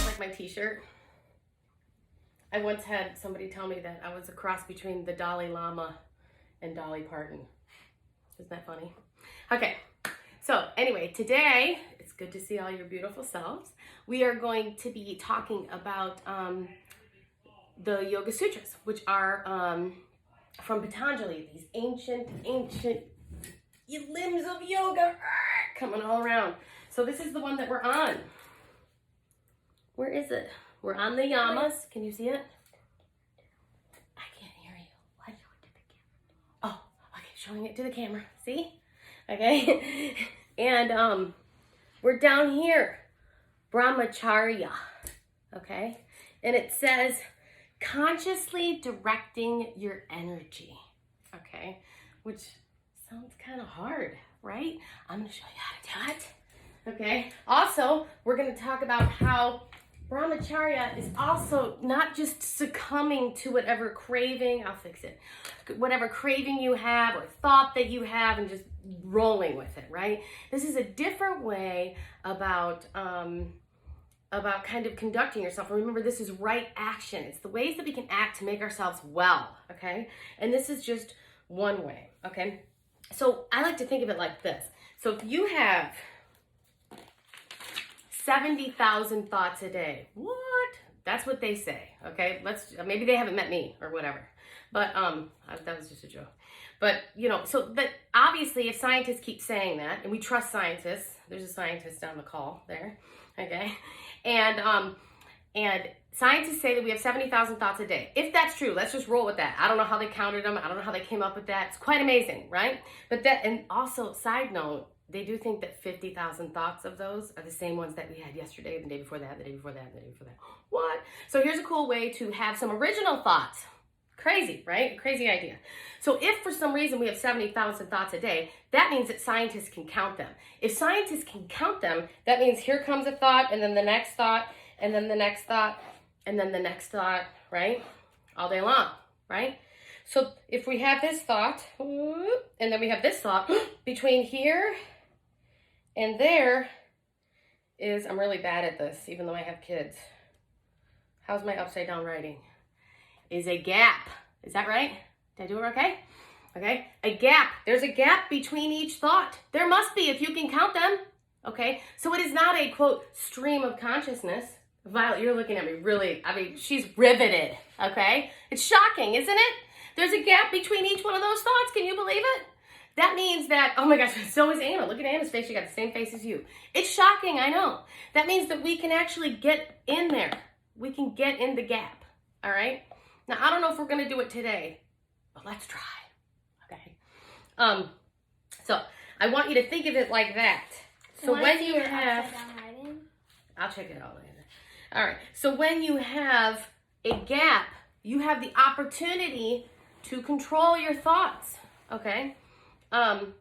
Like my t-shirt. I once had somebody tell me that I was a cross between the Dalai Lama and Dolly Parton. Isn't that funny? Okay, so anyway, today, it's good to see all your beautiful selves. We are going to be talking about the Yoga Sutras, which are from Patanjali, these ancient limbs of yoga coming all around. So this is the one that we're on. Where is it? We're on the yamas. Can you see it? I can't hear you. Why show it to the camera? Oh, okay, showing it to the camera. See? Okay. And we're down here. Bramacharya. Okay? And it says consciously directing your energy. Okay? Which sounds kind of hard, right? I'm going to show you how to do it. Okay? Also, we're going to talk about how Bramacharya is also not just succumbing to whatever craving, I'll fix it, whatever craving you have or thought that you have and just rolling with it, right? This is a different way about kind of conducting yourself. Remember, this is right action. It's the ways that we can act to make ourselves well, okay? And this is just one way, okay? So I like to think of it like this. So if you have 70,000 thoughts a day. What? That's what they say. Okay, maybe they haven't met me or whatever. But that was just a joke. But so that obviously, if scientists keep saying that, and we trust scientists, there's a scientist on the call there, okay, and scientists say that we have 70,000 thoughts a day. If that's true, let's just roll with that. I don't know how they counted them. I don't know how they came up with that. It's quite amazing, right? But and also, side note, they do think that 50,000 thoughts of those are the same ones that we had yesterday, the day before that, the day before that, the day before that. What? So here's a cool way to have some original thoughts. Crazy, right? Crazy idea. So if for some reason we have 70,000 thoughts a day, that means that scientists can count them. If scientists can count them, that means here comes a thought, and then the next thought, and then the next thought, and then the next thought, right? All day long, right? So if we have this thought, and then we have this thought, between here and there is, I'm really bad at this, even though I have kids. How's my upside down writing? Is a gap. Is that right? Did I do it okay? Okay, a gap. There's a gap between each thought. There must be if you can count them. Okay, so it is not a, quote, stream of consciousness. Violet, you're looking at me really, she's riveted, okay? It's shocking, isn't it? There's a gap between each one of those thoughts. Can you believe it? That means that, oh my gosh, so is Anna. Look at Anna's face. She got the same face as you. It's shocking, I know. That means that we can actually get in there. We can get in the gap, all right? Now, I don't know if we're going to do it today, but let's try, okay? So I want you to think of it like that. So when you have, I'll check it out later. All right, so when you have a gap, you have the opportunity to control your thoughts, okay? And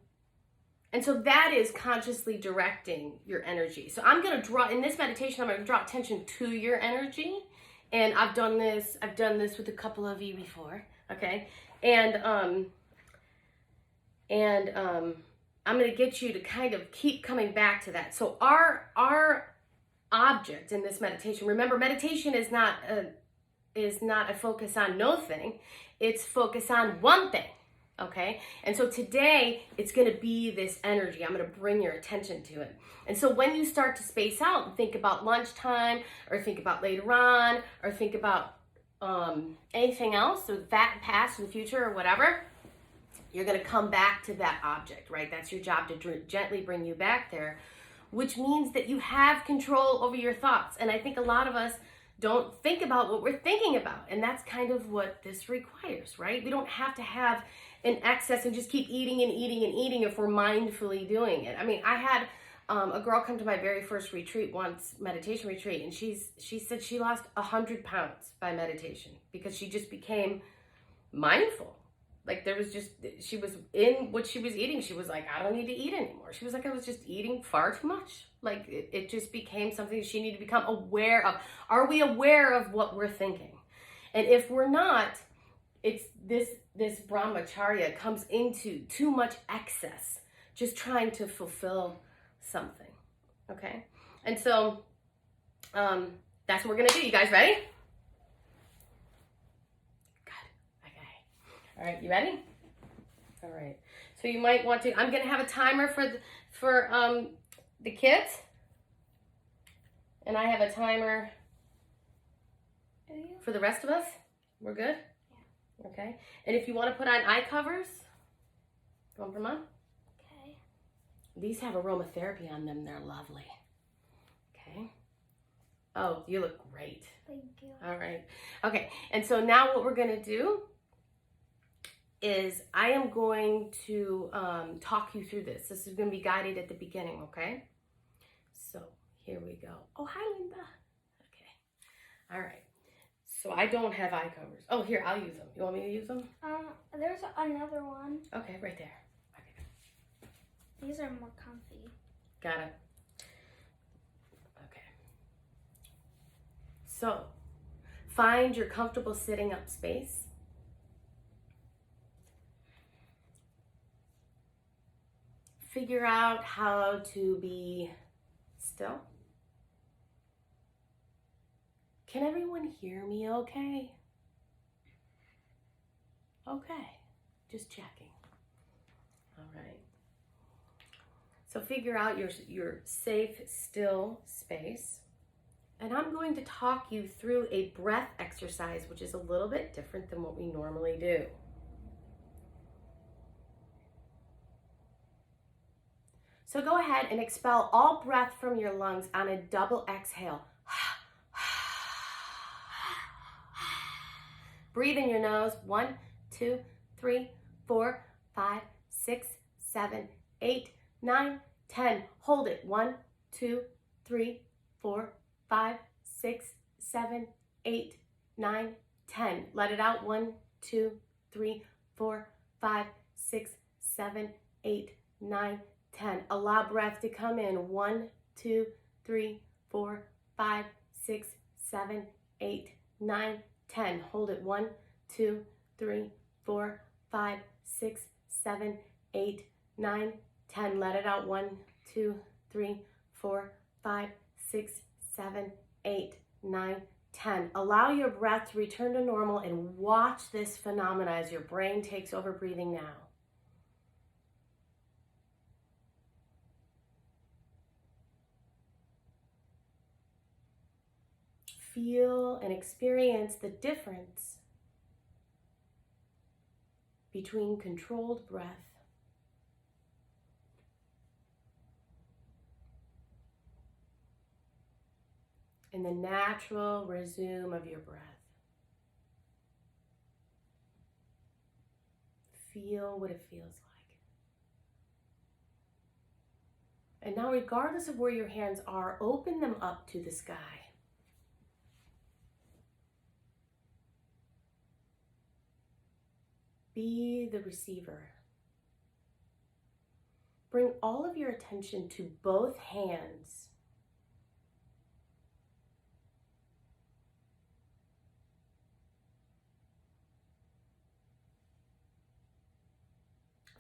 so that is consciously directing your energy. So I'm going to draw, in this meditation, I'm going to draw attention to your energy. And I've done this with a couple of you before, okay? And I'm going to get you to kind of keep coming back to that. So our object in this meditation, remember, meditation is not a focus on no thing. It's focus on one thing. Okay, and so today it's going to be this energy. I'm going to bring your attention to it. And so when you start to space out and think about lunchtime, or think about later on, or think about anything else, or that past or the future or whatever, you're going to come back to that object, right? That's your job, to gently bring you back there, which means that you have control over your thoughts. And I think a lot of us don't think about what we're thinking about. And that's kind of what this requires, right? We don't have to have an excess and just keep eating and eating and eating if we're mindfully doing it. I mean, I had a girl come to my very first retreat once, meditation retreat, and she said she lost 100 pounds by meditation because she just became mindful. Like she was in what she was eating. She was like, I don't need to eat anymore. She was like, I was just eating far too much. Like it just became something she needed to become aware of. Are we aware of what we're thinking? And if we're not, it's this Bramacharya comes into too much excess, just trying to fulfill something. Okay? And so that's what we're gonna do. You guys ready? Good. Okay. All right, you ready? All right. So you might want to, I'm gonna have a timer for the kids. And I have a timer for the rest of us. We're good? Yeah. Okay. And if you want to put on eye covers, going for Mom? Okay. These have aromatherapy on them. They're lovely. Okay. Oh, you look great. Thank you. All right. Okay. And so now what we're going to do is I am going to talk you through this. This is going to be guided at the beginning, okay? So here we go. Oh, hi, Linda. Okay. All right. So I don't have eye covers. Oh, here, I'll use them. You want me to use them? There's another one. Okay, right there. Okay. These are more comfy. Got it. Okay. So, find your comfortable sitting up space. Figure out how to be still. Can everyone hear me okay? Okay, just checking. All right. So figure out your safe, still space. And I'm going to talk you through a breath exercise, which is a little bit different than what we normally do. So go ahead and expel all breath from your lungs on a double exhale. Breathe in your nose. 1, 2, 3, 4, 5, 6, 7, 8, 9, 10. Hold it. 1, 2, 3, 4, 5, 6, 7, 8, 9, 10. Let it out. 1, 2, 3, 4, 5, 6, 7, 8, 9, 10. Allow breath to come in. 1, 2, 3, 4, 5, 6, 7, 8, 9, 10. Hold it. 1, 2, 3, 4, 5, 6, 7, 8, 9, 10. Let it out. 1, 2, 3, 4, 5, 6, 7, 8, 9, 10. Allow your breath to return to normal and watch this phenomena as your brain takes over breathing now. Feel and experience the difference between controlled breath and the natural resume of your breath. Feel what it feels like. And now, regardless of where your hands are, open them up to the sky. Be the receiver. Bring all of your attention to both hands.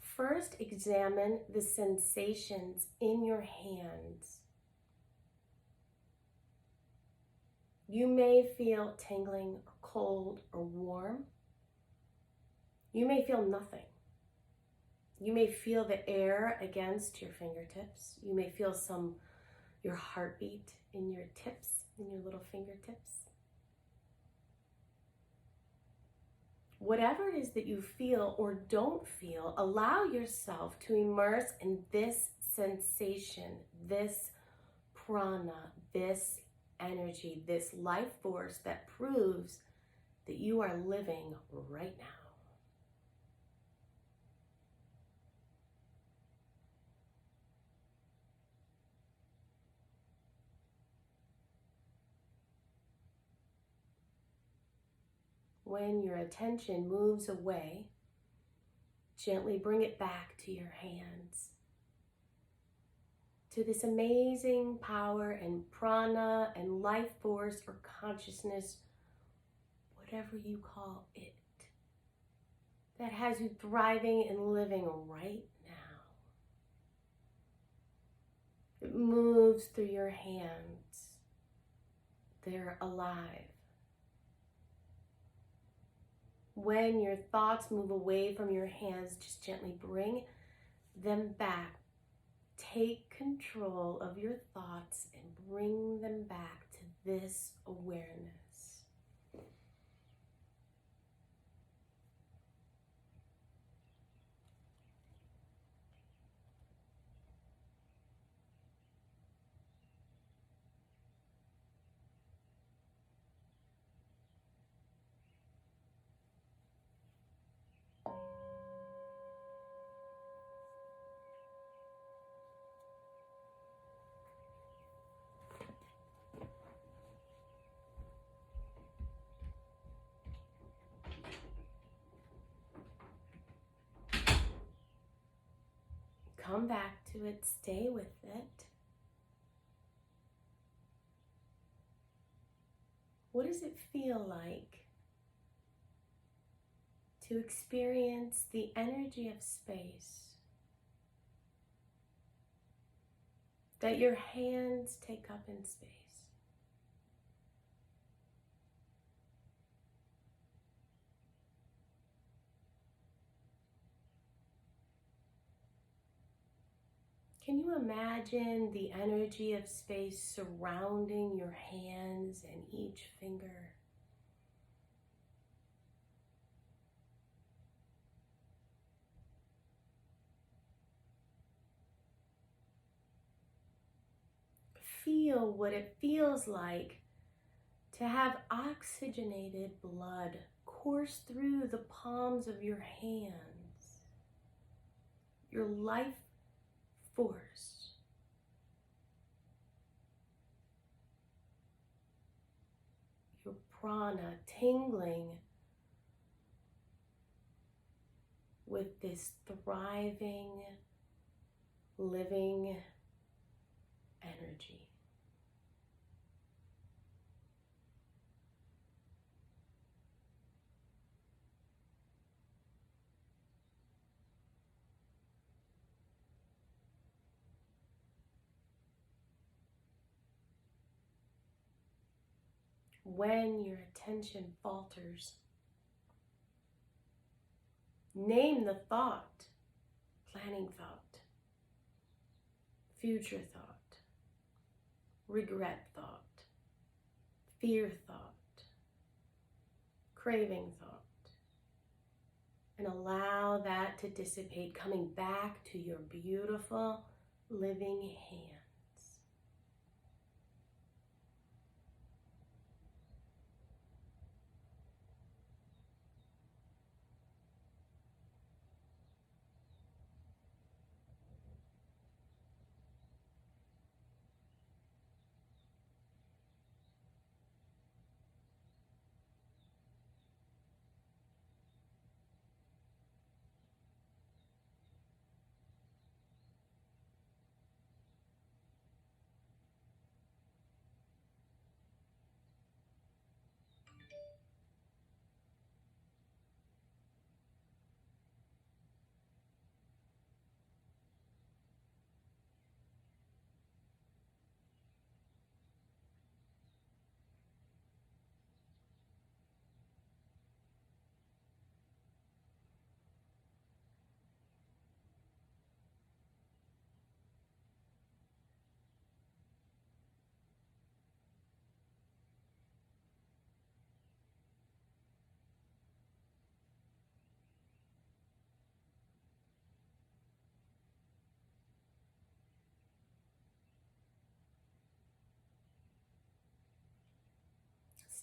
First, examine the sensations in your hands. You may feel tingling, or cold, or warm. You may feel nothing. You may feel the air against your fingertips. You may feel your heartbeat in your tips, in your little fingertips. Whatever it is that you feel or don't feel, allow yourself to immerse in this sensation, this prana, this energy, this life force that proves that you are living right now. When your attention moves away, gently bring it back to your hands, to this amazing power and prana and life force or consciousness, whatever you call it. that has you thriving and living right now. It moves through your hands. They're alive. When your thoughts move away from your hands, just gently bring them back. Take control of your thoughts and bring them back to this awareness. Come back to it, stay with it. What does it feel like to experience the energy of space that your hands take up in space? Can you imagine the energy of space surrounding your hands and each finger? Feel what it feels like to have oxygenated blood course through the palms of your hands. Your life force. Your prana tingling with this thriving, living energy. When your attention falters, name the thought, planning thought, future thought, regret thought, fear thought, craving thought, and allow that to dissipate, coming back to your beautiful living hand.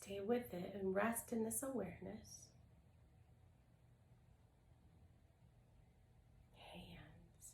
Stay with it and rest in this awareness. Hands.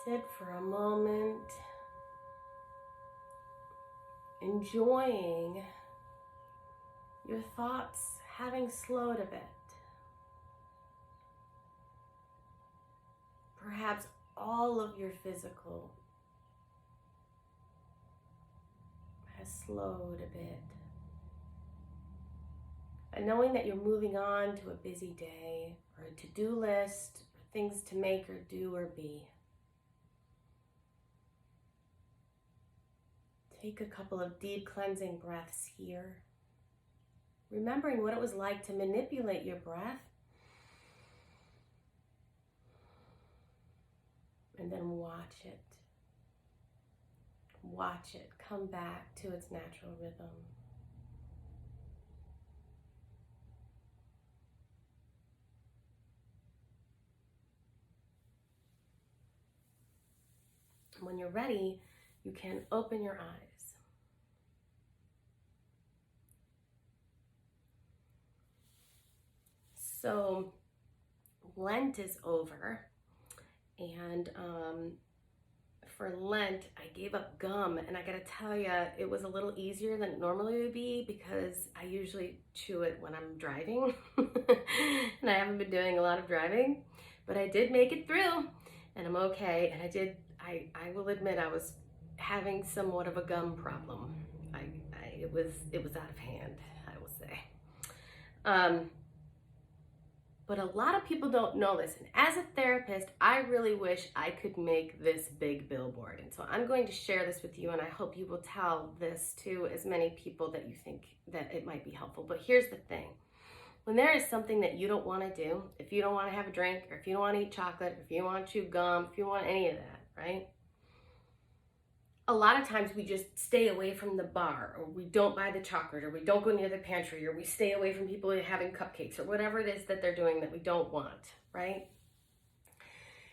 sit for a moment, enjoying your thoughts having slowed a bit. Perhaps all of your physical has slowed a bit. And knowing that you're moving on to a busy day or a to-do list, or things to make or do or be. Take a couple of deep cleansing breaths here. Remembering what it was like to manipulate your breath. And then watch it. Watch it come back to its natural rhythm. When you're ready, you can open your eyes. So, Lent is over, and for Lent, I gave up gum, and I gotta tell you, it was a little easier than it normally would be because I usually chew it when I'm driving, and I haven't been doing a lot of driving, but I did make it through, and I'm okay, and I will admit I was having somewhat of a gum problem. It was out of hand, I will say. But a lot of people don't know this. And as a therapist, I really wish I could make this big billboard. And so I'm going to share this with you, and I hope you will tell this to as many people that you think that it might be helpful. But here's the thing. When there is something that you don't want to do, if you don't want to have a drink, or if you don't want to eat chocolate, or if you don't want to chew gum, if you want any of that, right? A lot of times we just stay away from the bar, or we don't buy the chocolate, or we don't go near the pantry, or we stay away from people having cupcakes, or whatever it is that they're doing that we don't want, right?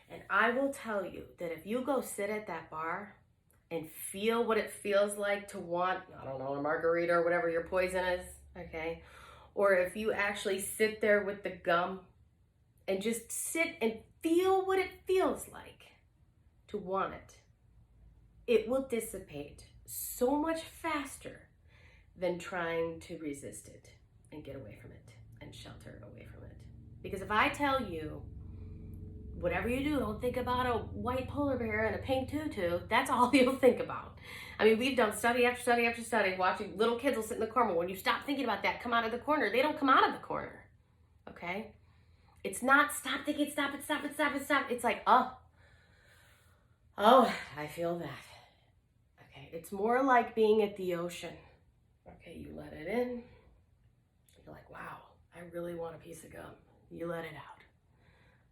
And I will tell you that if you go sit at that bar and feel what it feels like to want, I don't know, a margarita or whatever your poison is, okay? Or if you actually sit there with the gum and just sit and feel what it feels like to want it, it will dissipate so much faster than trying to resist it and get away from it and shelter away from it. Because if I tell you, whatever you do, don't think about a white polar bear and a pink tutu, that's all you'll think about. I mean, we've done study after study after study, watching little kids will sit in the corner. When you stop thinking about that, come out of the corner. They don't come out of the corner, okay? It's not stop thinking, stop it, stop it, stop it, stop. It's like, oh, I feel that. It's more like being at the ocean. Okay, you let it in. You're like, wow, I really want a piece of gum. You let it out.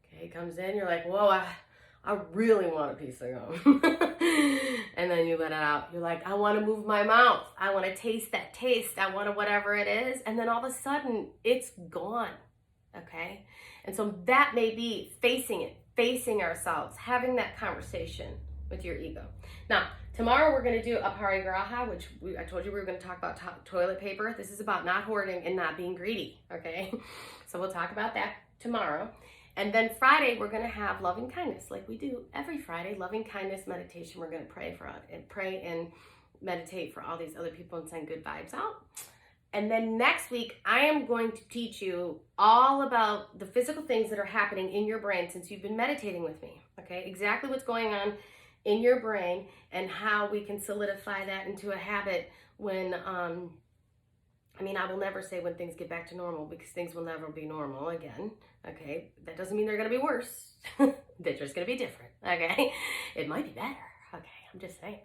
Okay, it comes in, you're like, whoa, I really want a piece of gum. And then you let it out. You're like, I want to move my mouth. I want to taste that taste. I want to whatever it is. And then all of a sudden, it's gone. Okay? And so that may be facing it, facing ourselves, having that conversation with your ego. Now, tomorrow we're going to do a parigraha, which I told you we were going to talk about toilet paper. This is about not hoarding and not being greedy, okay? So we'll talk about that tomorrow. And then Friday, we're going to have loving kindness, like we do every Friday, loving kindness meditation. We're going to pray and meditate for all these other people and send good vibes out. And then next week, I am going to teach you all about the physical things that are happening in your brain since you've been meditating with me, okay? Exactly what's going on in your brain and how we can solidify that into a habit when, I will never say when things get back to normal because things will never be normal again, okay? That doesn't mean they're gonna be worse. They're just gonna be different, okay? It might be better, okay? I'm just saying.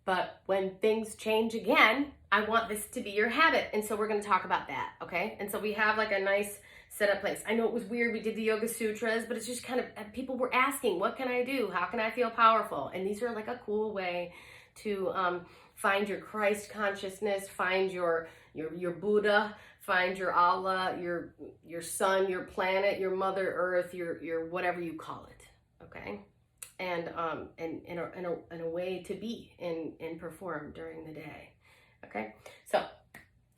But when things change again, I want this to be your habit. And so we're gonna talk about that, okay? And so we have like a nice set up place. I know it was weird, we did the Yoga Sutras, but it's just kind of, people were asking, what can I do? How can I feel powerful? And these are like a cool way to find your Christ consciousness, find your Buddha, find your Allah, your sun, your planet, your Mother Earth, your whatever you call it, okay? And in a way to be and perform during the day, okay? So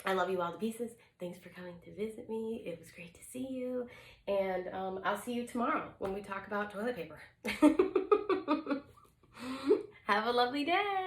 I love you all to pieces. Thanks for coming to visit me. It was great to see you. And I'll see you tomorrow when we talk about toilet paper. Have a lovely day.